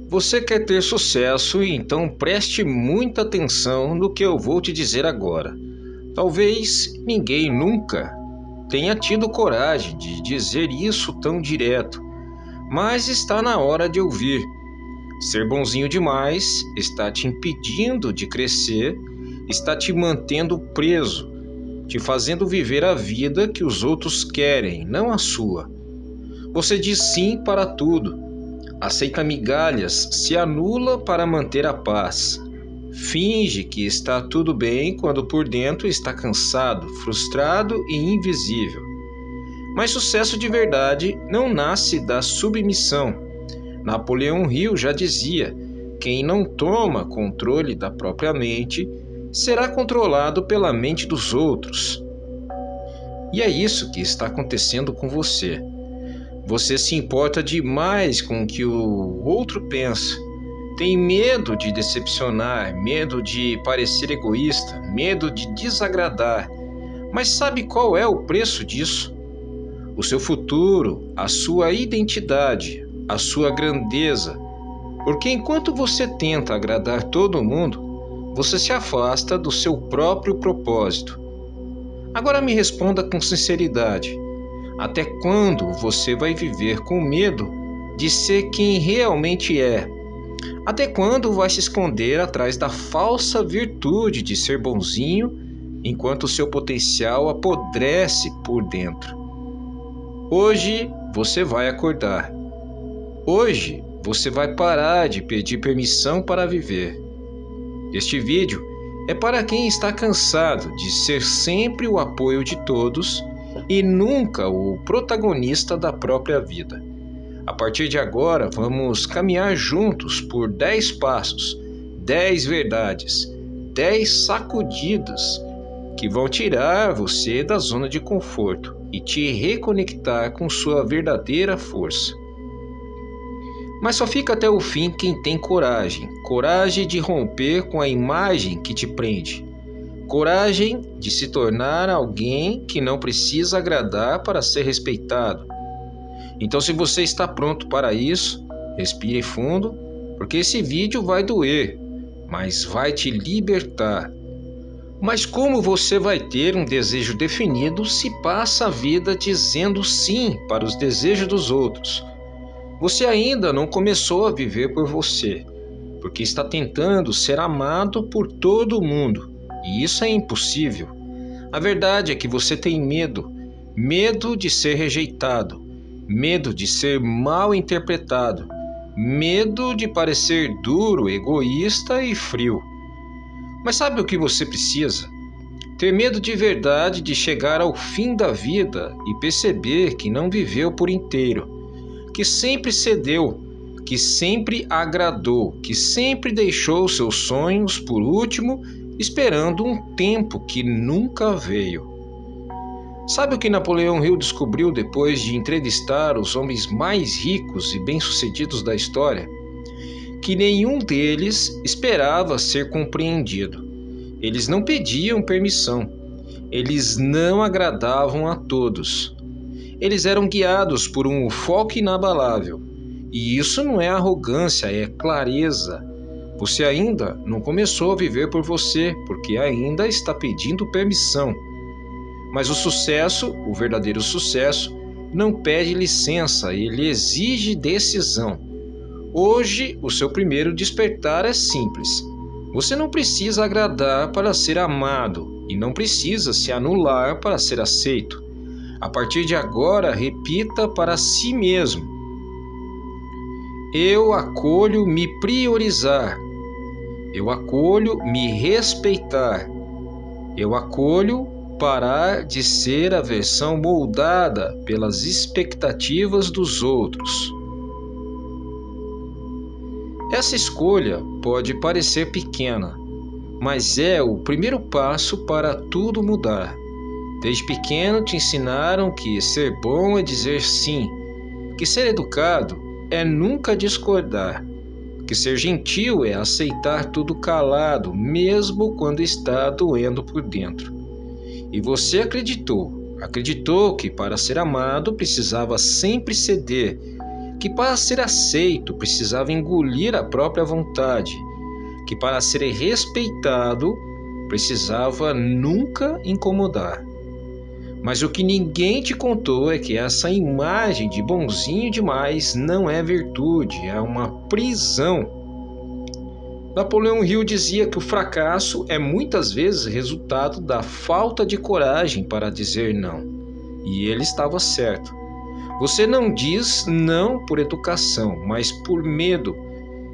Você quer ter sucesso, então preste muita atenção no que eu vou te dizer agora. Talvez ninguém nunca tenha tido coragem de dizer isso tão direto, mas está na hora de ouvir. Ser bonzinho demais está te impedindo de crescer, está te mantendo preso, te fazendo viver a vida que os outros querem, não a sua. Você diz sim para tudo, aceita migalhas, se anula para manter a paz. Finge que está tudo bem quando por dentro está cansado, frustrado e invisível. Mas sucesso de verdade não nasce da submissão. Napoleão Hill já dizia: quem não toma controle da própria mente será controlado pela mente dos outros. E é isso que está acontecendo com você. Você se importa demais com o que o outro pensa. Tem medo de decepcionar, medo de parecer egoísta, medo de desagradar. Mas sabe qual é o preço disso? O seu futuro, a sua identidade, a sua grandeza. Porque enquanto você tenta agradar todo mundo, você se afasta do seu próprio propósito. Agora me responda com sinceridade. Até quando você vai viver com medo de ser quem realmente é? Até quando vai se esconder atrás da falsa virtude de ser bonzinho, enquanto seu potencial apodrece por dentro? Hoje você vai acordar. Hoje você vai parar de pedir permissão para viver. Este vídeo é para quem está cansado de ser sempre o apoio de todos e nunca o protagonista da própria vida. A partir de agora, vamos caminhar juntos por 10 passos, 10 verdades, 10 sacudidas que vão tirar você da zona de conforto e te reconectar com sua verdadeira força. Mas só fica até o fim quem tem coragem, coragem de romper com a imagem que te prende, coragem de se tornar alguém que não precisa agradar para ser respeitado. Então, se você está pronto para isso, respire fundo, porque esse vídeo vai doer, mas vai te libertar. Mas como você vai ter um desejo definido se passa a vida dizendo sim para os desejos dos outros? Você ainda não começou a viver por você, porque está tentando ser amado por todo mundo, e isso é impossível. A verdade é que você tem medo, medo de ser rejeitado, medo de ser mal interpretado, medo de parecer duro, egoísta e frio. Mas sabe o que você precisa? Ter medo de verdade de chegar ao fim da vida e perceber que não viveu por inteiro, que sempre cedeu, que sempre agradou, que sempre deixou seus sonhos por último, esperando um tempo que nunca veio. Sabe o que Napoleão Hill descobriu depois de entrevistar os homens mais ricos e bem-sucedidos da história? Que nenhum deles esperava ser compreendido. Eles não pediam permissão. Eles não agradavam a todos. Eles eram guiados por um foco inabalável. E isso não é arrogância, é clareza. Você ainda não começou a viver por você, porque ainda está pedindo permissão. Mas o sucesso, o verdadeiro sucesso, não pede licença, ele exige decisão. Hoje, o seu primeiro despertar é simples. Você não precisa agradar para ser amado e não precisa se anular para ser aceito. A partir de agora, repita para si mesmo: eu acolho me priorizar. Eu acolho me respeitar. Eu acolho parar de ser a versão moldada pelas expectativas dos outros. Essa escolha pode parecer pequena, mas é o primeiro passo para tudo mudar. Desde pequeno te ensinaram que ser bom é dizer sim, que ser educado é nunca discordar, que ser gentil é aceitar tudo calado, mesmo quando está doendo por dentro. E você acreditou que para ser amado precisava sempre ceder, que para ser aceito precisava engolir a própria vontade, que para ser respeitado precisava nunca incomodar. Mas o que ninguém te contou é que essa imagem de bonzinho demais não é virtude, é uma prisão. Napoleão Hill dizia que o fracasso é muitas vezes resultado da falta de coragem para dizer não. E ele estava certo. Você não diz não por educação, mas por medo.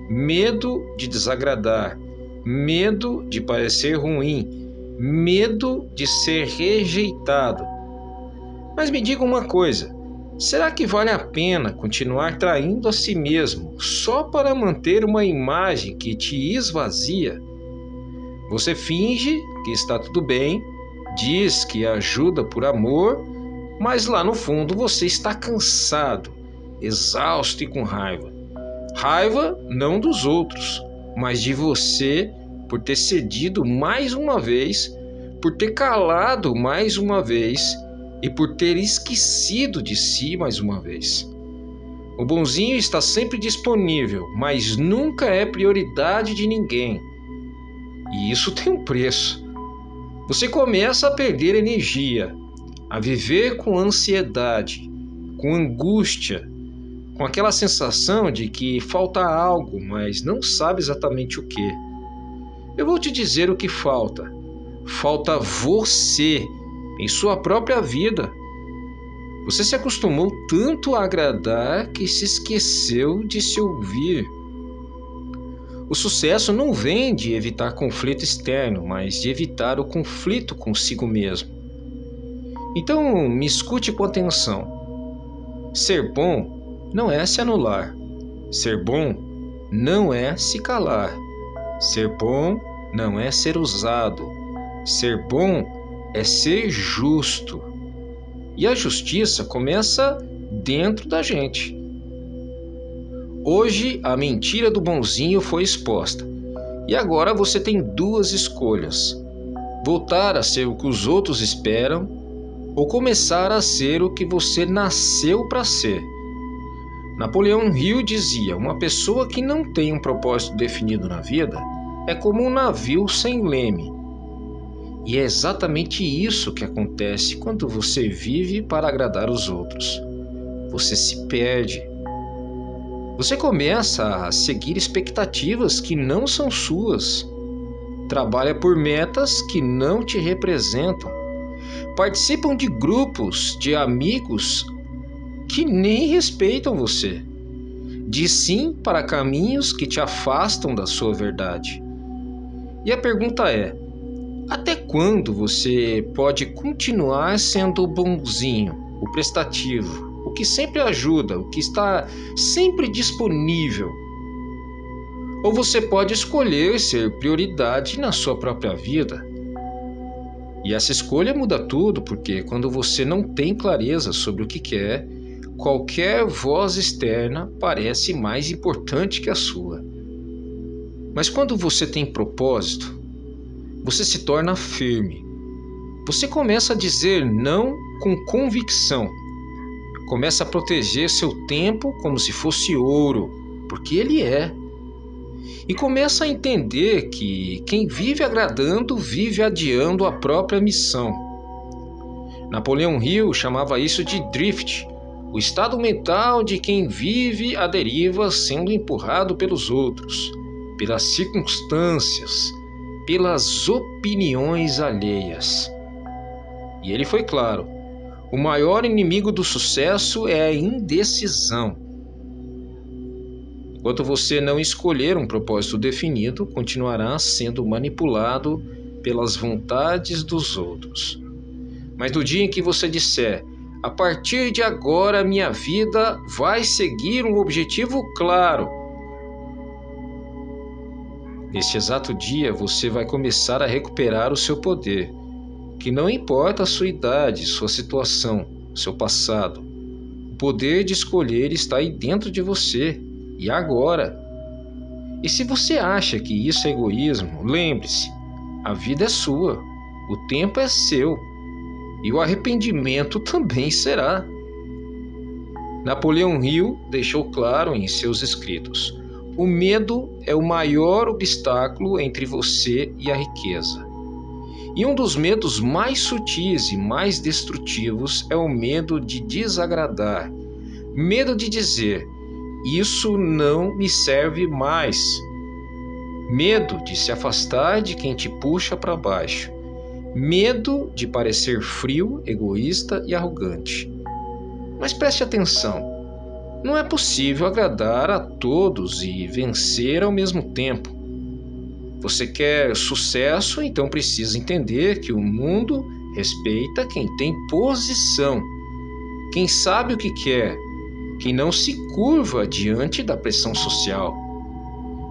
Medo de desagradar, medo de parecer ruim, medo de ser rejeitado. Mas me diga uma coisa, será que vale a pena continuar traindo a si mesmo só para manter uma imagem que te esvazia? Você finge que está tudo bem, diz que ajuda por amor, mas lá no fundo você está cansado, exausto e com raiva. Raiva não dos outros, mas de você por ter cedido mais uma vez, por ter calado mais uma vez e por ter esquecido de si mais uma vez. O bonzinho está sempre disponível, mas nunca é prioridade de ninguém. E isso tem um preço. Você começa a perder energia, a viver com ansiedade, com angústia, com aquela sensação de que falta algo, mas não sabe exatamente o que. Eu vou te dizer o que falta. Falta você em sua própria vida. Você se acostumou tanto a agradar que se esqueceu de se ouvir. O sucesso não vem de evitar conflito externo, mas de evitar o conflito consigo mesmo. Então, me escute com atenção. Ser bom não é se anular. Ser bom não é se calar. Ser bom não é ser usado. Ser bom é ser justo. E a justiça começa dentro da gente. Hoje a mentira do bonzinho foi exposta. E agora você tem duas escolhas: voltar a ser o que os outros esperam ou começar a ser o que você nasceu para ser. Napoleão Hill dizia: uma pessoa que não tem um propósito definido na vida é como um navio sem leme. E é exatamente isso que acontece quando você vive para agradar os outros. Você se perde. Você começa a seguir expectativas que não são suas. Trabalha por metas que não te representam. Participam de grupos de amigos que nem respeitam você. Diz sim para caminhos que te afastam da sua verdade. E a pergunta é: até quando você pode continuar sendo o bonzinho, o prestativo, o que sempre ajuda, o que está sempre disponível? Ou você pode escolher ser prioridade na sua própria vida? E essa escolha muda tudo, porque quando você não tem clareza sobre o que quer, qualquer voz externa parece mais importante que a sua. Mas quando você tem propósito, você se torna firme. Você começa a dizer não com convicção. Começa a proteger seu tempo como se fosse ouro, porque ele é. E começa a entender que quem vive agradando, vive adiando a própria missão. Napoleão Hill chamava isso de drift, o estado mental de quem vive à deriva sendo empurrado pelos outros, pelas circunstâncias, pelas opiniões alheias. E ele foi claro: o maior inimigo do sucesso é a indecisão. Enquanto você não escolher um propósito definido, continuará sendo manipulado pelas vontades dos outros. Mas no dia em que você disser: a partir de agora minha vida vai seguir um objetivo claro, neste exato dia você vai começar a recuperar o seu poder, que não importa a sua idade, sua situação, seu passado. O poder de escolher está aí dentro de você, e agora. E se você acha que isso é egoísmo, lembre-se, a vida é sua, o tempo é seu, e o arrependimento também será. Napoleão Hill deixou claro em seus escritos: o medo é o maior obstáculo entre você e a riqueza. E um dos medos mais sutis e mais destrutivos é o medo de desagradar, medo de dizer: isso não me serve mais. Medo de se afastar de quem te puxa para baixo. Medo de parecer frio, egoísta e arrogante. Mas preste atenção, não é possível agradar a todos e vencer ao mesmo tempo. Você quer sucesso, então precisa entender que o mundo respeita quem tem posição, quem sabe o que quer, quem não se curva diante da pressão social.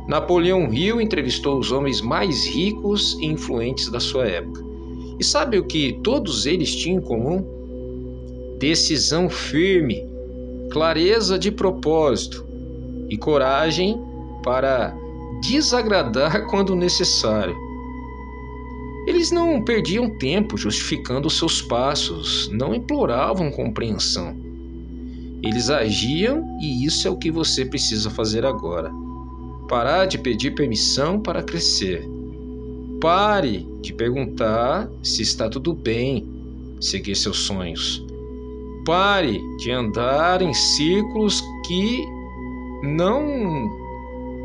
Napoleão Hill entrevistou os homens mais ricos e influentes da sua época. E sabe o que todos eles tinham em comum? Decisão firme, clareza de propósito e coragem para desagradar quando necessário. Eles não perdiam tempo justificando seus passos, não imploravam compreensão. Eles agiam, e isso é o que você precisa fazer agora. Parar de pedir permissão para crescer. Pare de perguntar se está tudo bem seguir seus sonhos. Pare de andar em círculos que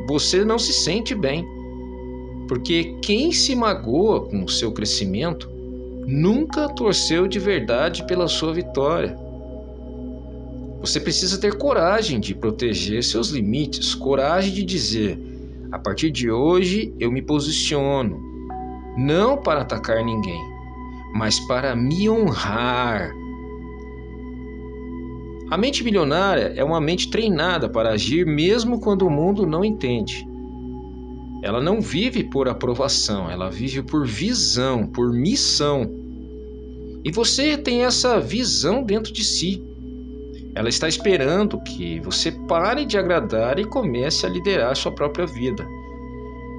você não se sente bem. Porque quem se magoa com o seu crescimento nunca torceu de verdade pela sua vitória. Você precisa ter coragem de proteger seus limites, coragem de dizer: a partir de hoje eu me posiciono, não para atacar ninguém, mas para me honrar. A mente milionária é uma mente treinada para agir mesmo quando o mundo não entende. Ela não vive por aprovação, ela vive por visão, por missão. E você tem essa visão dentro de si. Ela está esperando que você pare de agradar e comece a liderar sua própria vida.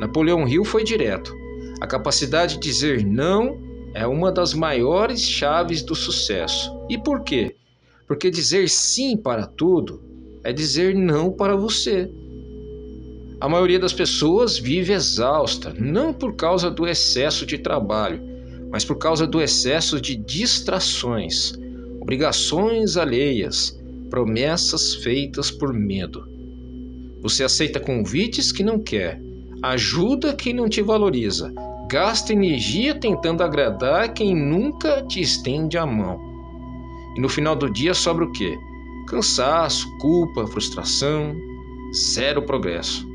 Napoleão Hill foi direto. A capacidade de dizer não é uma das maiores chaves do sucesso. E por quê? Porque dizer sim para tudo é dizer não para você. A maioria das pessoas vive exausta, não por causa do excesso de trabalho, mas por causa do excesso de distrações, obrigações alheias, promessas feitas por medo. Você aceita convites que não quer, ajuda quem não te valoriza, gasta energia tentando agradar quem nunca te estende a mão. E no final do dia sobra o quê? Cansaço, culpa, frustração, zero progresso.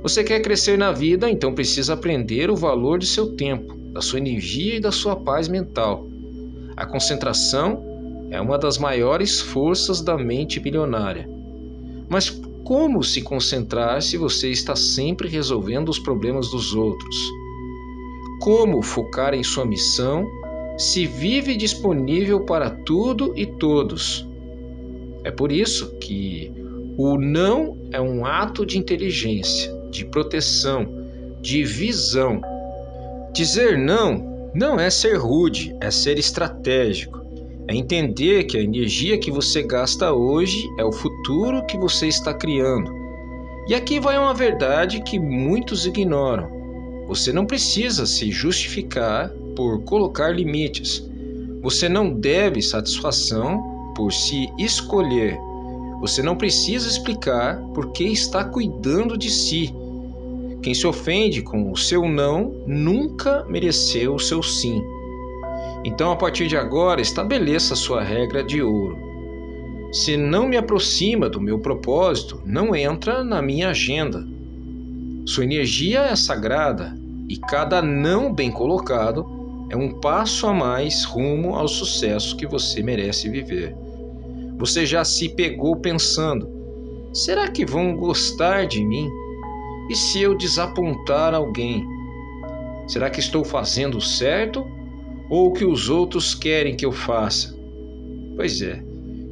Você quer crescer na vida, então precisa aprender o valor de seu tempo, da sua energia e da sua paz mental. A concentração é uma das maiores forças da mente bilionária. Mas como se concentrar se você está sempre resolvendo os problemas dos outros? Como focar em sua missão se vive disponível para tudo e todos? É por isso que o não é um ato de inteligência, de proteção, de visão. Dizer não é ser rude, é ser estratégico. É entender que a energia que você gasta hoje é o futuro que você está criando. E aqui vai uma verdade que muitos ignoram. Você não precisa se justificar por colocar limites. Você não deve satisfação por se escolher. Você não precisa explicar por que está cuidando de si. Quem se ofende com o seu não nunca mereceu o seu sim. Então, a partir de agora, estabeleça a sua regra de ouro. Se não me aproxima do meu propósito, não entra na minha agenda. Sua energia é sagrada e cada não bem colocado é um passo a mais rumo ao sucesso que você merece viver. Você já se pegou pensando: será que vão gostar de mim? E se eu desapontar alguém? Será que estou fazendo certo ou o que os outros querem que eu faça? Pois é,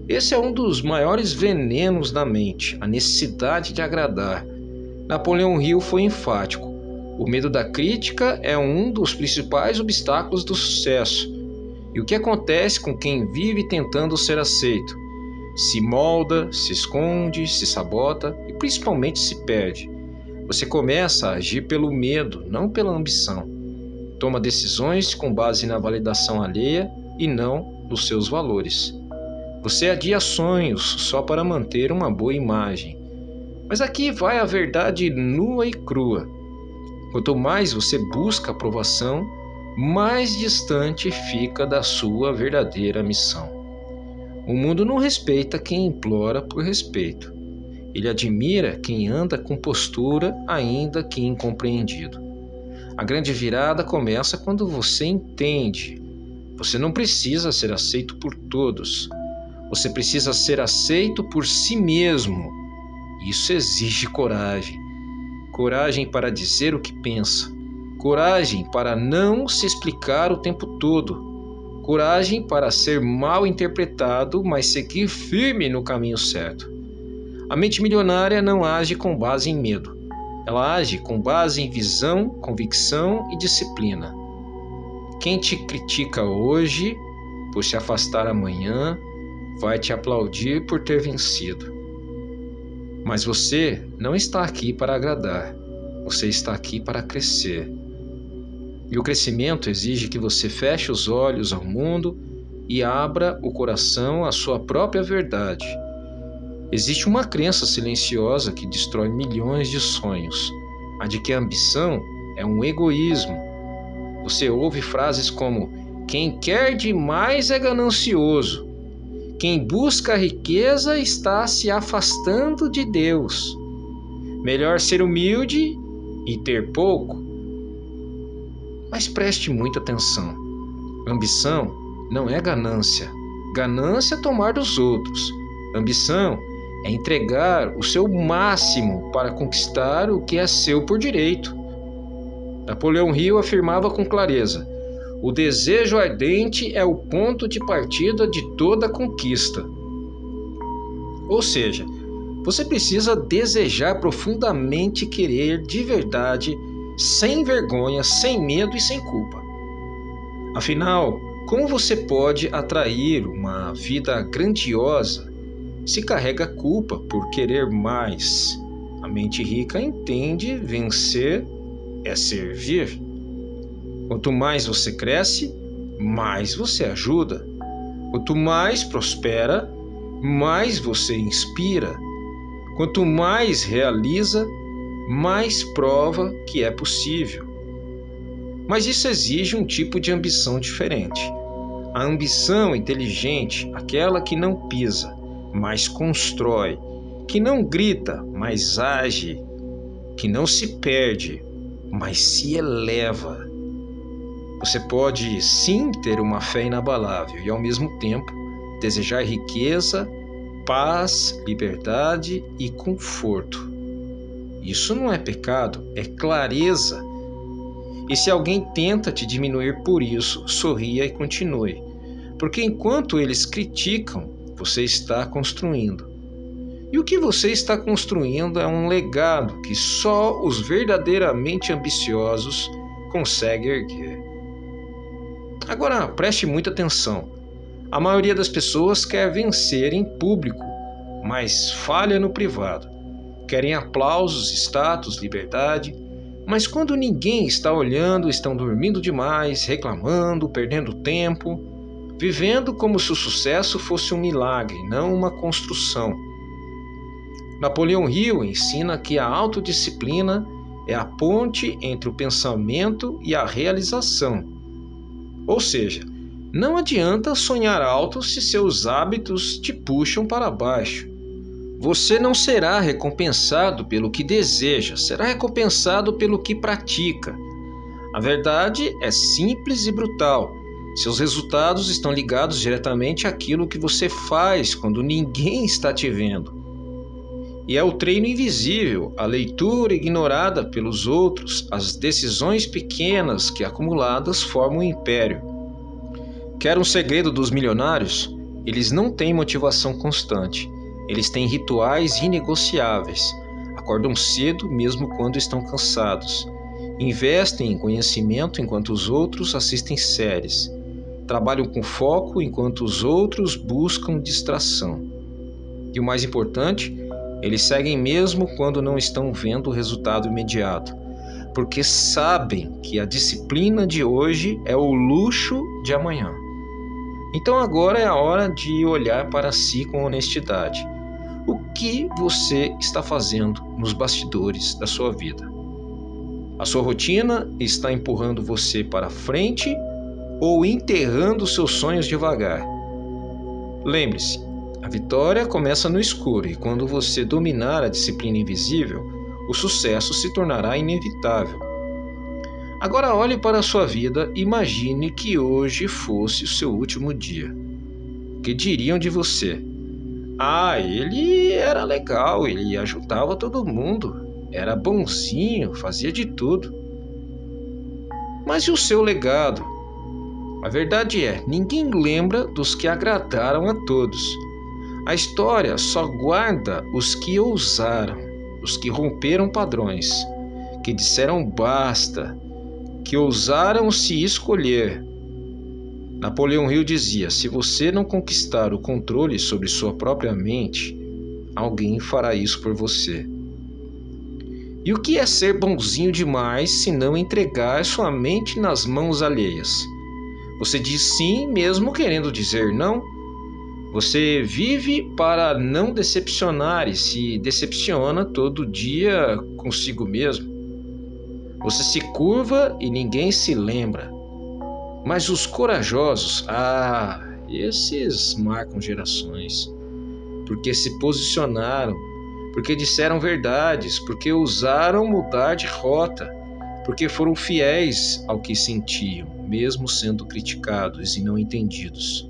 esse é um dos maiores venenos da mente, a necessidade de agradar. Napoleão Hill foi enfático. O medo da crítica é um dos principais obstáculos do sucesso. E o que acontece com quem vive tentando ser aceito? se molda, se esconde, se sabota e principalmente se perde. Você começa a agir pelo medo, não pela ambição. Toma decisões com base na validação alheia e não nos seus valores. Você adia sonhos só para manter uma boa imagem. Mas aqui vai a verdade nua e crua. Quanto mais você busca aprovação, mais distante fica da sua verdadeira missão. O mundo não respeita quem implora por respeito. Ele admira quem anda com postura, ainda que incompreendido. A grande virada começa quando você entende. Você não precisa ser aceito por todos. Você precisa ser aceito por si mesmo. Isso exige coragem. Coragem para dizer o que pensa. Coragem para não se explicar o tempo todo. Coragem para ser mal interpretado, mas seguir firme no caminho certo. A mente milionária não age com base em medo. Ela age com base em visão, convicção e disciplina. Quem te critica hoje por se afastar amanhã vai te aplaudir por ter vencido. Mas você não está aqui para agradar. Você está aqui para crescer. E o crescimento exige que você feche os olhos ao mundo e abra o coração à sua própria verdade. Existe uma crença silenciosa que destrói milhões de sonhos, a de que a ambição é um egoísmo. Você ouve frases como: quem quer demais é ganancioso. Quem busca a riqueza está se afastando de Deus. Melhor ser humilde e ter pouco. Mas preste muita atenção. Ambição não é ganância. Ganância é tomar dos outros. Ambição é entregar o seu máximo para conquistar o que é seu por direito. Napoleão Hill afirmava com clareza: o desejo ardente é o ponto de partida de toda conquista. Ou seja, você precisa desejar profundamente, querer de verdade, sem vergonha, sem medo e sem culpa. Afinal, como você pode atrair uma vida grandiosa se carrega culpa por querer mais? A mente rica entende vencer é servir. Quanto mais você cresce, mais você ajuda. Quanto mais prospera, mais você inspira. Quanto mais realiza, mais prova que é possível. Mas isso exige um tipo de ambição diferente. A ambição inteligente, aquela que não pisa, mas constrói, que não grita, mas age, que não se perde, mas se eleva. Você pode sim ter uma fé inabalável e ao mesmo tempo desejar riqueza, paz, liberdade e conforto. Isso não é pecado, é clareza. E se alguém tenta te diminuir por isso, sorria e continue. Porque enquanto eles criticam, você está construindo. E o que você está construindo é um legado que só os verdadeiramente ambiciosos conseguem erguer. Agora, preste muita atenção. A maioria das pessoas quer vencer em público, mas falha no privado. Querem aplausos, status, liberdade, mas quando ninguém está olhando, estão dormindo demais, reclamando, perdendo tempo, vivendo como se o sucesso fosse um milagre, não uma construção. Napoleão Hill ensina que a autodisciplina é a ponte entre o pensamento e a realização. Ou seja, não adianta sonhar alto se seus hábitos te puxam para baixo. Você não será recompensado pelo que deseja, será recompensado pelo que pratica. A verdade é simples e brutal. Seus resultados estão ligados diretamente àquilo que você faz quando ninguém está te vendo. E é o treino invisível, a leitura ignorada pelos outros, as decisões pequenas que acumuladas formam um império. Quer um segredo dos milionários? Eles não têm motivação constante. Eles têm rituais inegociáveis. Acordam cedo mesmo quando estão cansados. Investem em conhecimento enquanto os outros assistem séries. Trabalham com foco enquanto os outros buscam distração. E o mais importante, eles seguem mesmo quando não estão vendo o resultado imediato, porque sabem que a disciplina de hoje é o luxo de amanhã. Então agora é a hora de olhar para si com honestidade. O que você está fazendo nos bastidores da sua vida? A sua rotina está empurrando você para frente ou enterrando seus sonhos devagar? Lembre-se, a vitória começa no escuro e quando você dominar a disciplina invisível, o sucesso se tornará inevitável. Agora olhe para a sua vida e imagine que hoje fosse o seu último dia. O que diriam de você? Ah, ele era legal, ele ajudava todo mundo, era bonzinho, fazia de tudo. Mas e o seu legado? A verdade é, ninguém lembra dos que agradaram a todos. A história só guarda os que ousaram, os que romperam padrões, que disseram basta, que ousaram se escolher. Napoleão Hill dizia: se você não conquistar o controle sobre sua própria mente, alguém fará isso por você. E o que é ser bonzinho demais se não entregar sua mente nas mãos alheias? Você diz sim mesmo querendo dizer não? Você vive para não decepcionar e se decepciona todo dia consigo mesmo. Você se curva e ninguém se lembra. Mas os corajosos, esses marcam gerações. Porque se posicionaram, porque disseram verdades, porque ousaram mudar de rota, porque foram fiéis ao que sentiam, mesmo sendo criticados e não entendidos.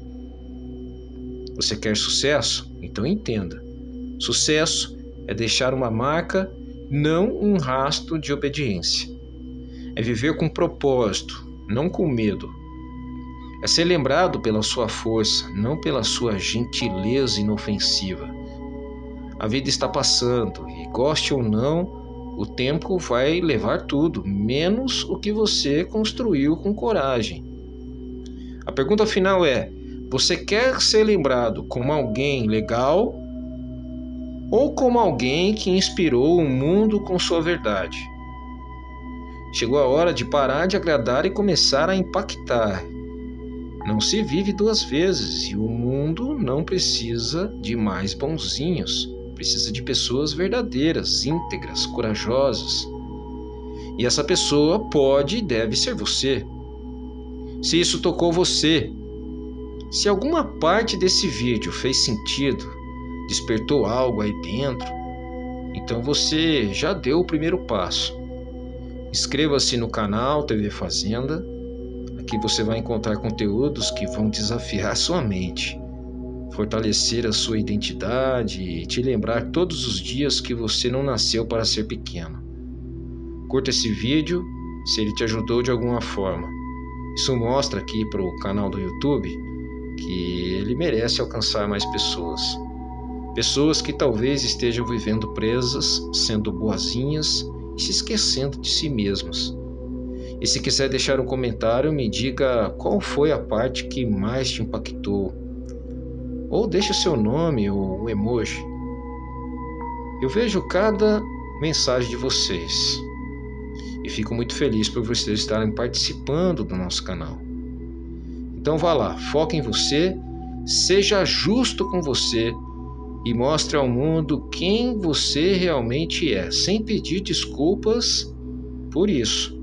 Você quer sucesso? Então entenda. Sucesso é deixar uma marca, não um rastro de obediência. É viver com propósito, não com medo. É ser lembrado pela sua força, não pela sua gentileza inofensiva. A vida está passando e, goste ou não, o tempo vai levar tudo, menos o que você construiu com coragem. A pergunta final é: você quer ser lembrado como alguém legal ou como alguém que inspirou o mundo com sua verdade? Chegou a hora de parar de agradar e começar a impactar. Não se vive duas vezes e o mundo não precisa de mais bonzinhos. Precisa de pessoas verdadeiras, íntegras, corajosas. E essa pessoa pode e deve ser você. Se isso tocou você, se alguma parte desse vídeo fez sentido, despertou algo aí dentro, então você já deu o primeiro passo. Inscreva-se no canal TV Fazenda. Aqui você vai encontrar conteúdos que vão desafiar sua mente, fortalecer a sua identidade e te lembrar todos os dias que você não nasceu para ser pequeno. Curta esse vídeo se ele te ajudou de alguma forma. Isso mostra aqui para o canal do YouTube que ele merece alcançar mais pessoas. Pessoas que talvez estejam vivendo presas, sendo boazinhas e se esquecendo de si mesmas. E se quiser deixar um comentário, me diga qual foi a parte que mais te impactou. Ou deixe o seu nome ou um emoji. Eu vejo cada mensagem de vocês e fico muito feliz por vocês estarem participando do nosso canal. Então vá lá, foque em você, seja justo com você e mostre ao mundo quem você realmente é, sem pedir desculpas por isso.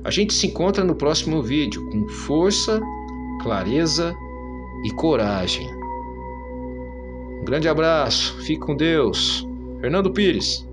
A gente se encontra no próximo vídeo com força, clareza e coragem. Um grande abraço, fique com Deus. Fernando Pires.